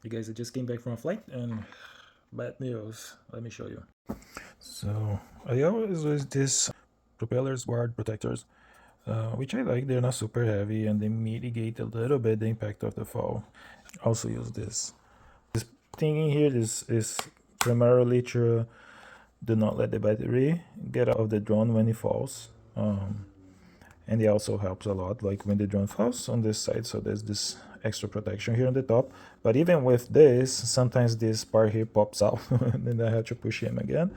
You guys, I just came back from a flight and bad news. Let me show you. So I always use these propellers guard protectors, which I like. They're not super heavy and they mitigate a little bit the impact of the fall. Also use this thing in here. This is primarily to do not let the battery get out of the drone when it falls. And it also helps a lot, like when the drone falls on this side, so there's this extra protection here on the top. But even with this, sometimes this part here pops out and then I have to push him again.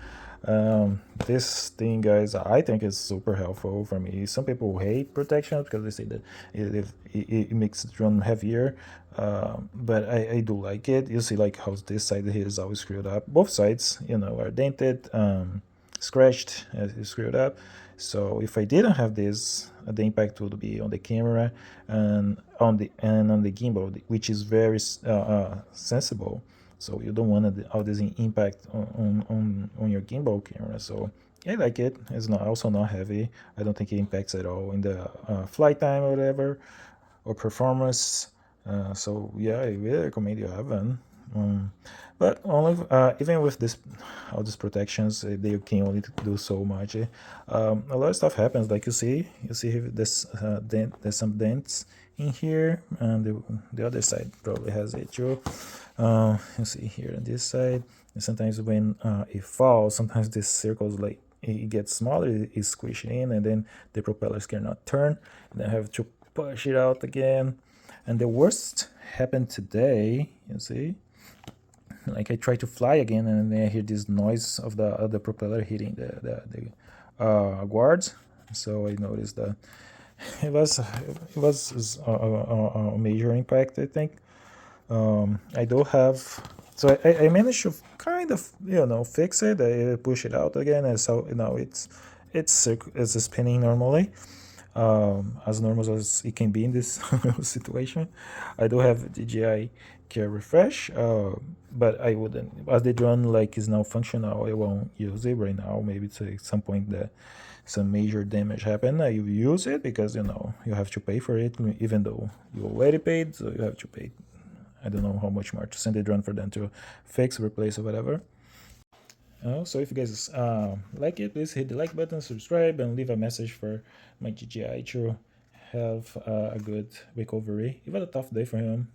This thing, guys, I think is super helpful for me. Some people hate protection because they say that it makes the drone heavier, but I do like it. You see like how this side here is always screwed up. Both sides, you know, are dented, scratched, screwed up. So if I didn't have this, the impact would be on the camera and on the gimbal, which is very sensible. So you don't want all this impact on your gimbal camera. So I like it. It's not also not heavy. I don't think it impacts at all in the flight time or whatever, or performance. So yeah, I really recommend you have one. But only even with this, all these protections, they can only do so much. A lot of stuff happens, like you see this dent. There's some dents in here, and the other side probably has it too. You see here on this side, and sometimes when it falls, sometimes this circles like it gets smaller, it's squished in, and then the propellers cannot turn, and I have to push it out again. And the worst happened today. You see, like I try to fly again, and then I hear this noise of the propeller hitting the guards. So I noticed that it was a major impact, I think. I do have, so I managed to kind of, you know, fix it. I push it out again, and so now it's spinning normally, as normal as it can be in this situation. I do have DJI Care Refresh, but I wouldn't, as the drone like is now functional, I won't use it right now. Maybe to at some point that some major damage happen, I will use it, because you know you have to pay for it, even though you already paid, so you have to pay. I don't know how much more to send the drone for them to fix, replace, or whatever. So if you guys like it, please hit the like button, subscribe, and leave a message for my GGI to have a good recovery. It was a tough day for him.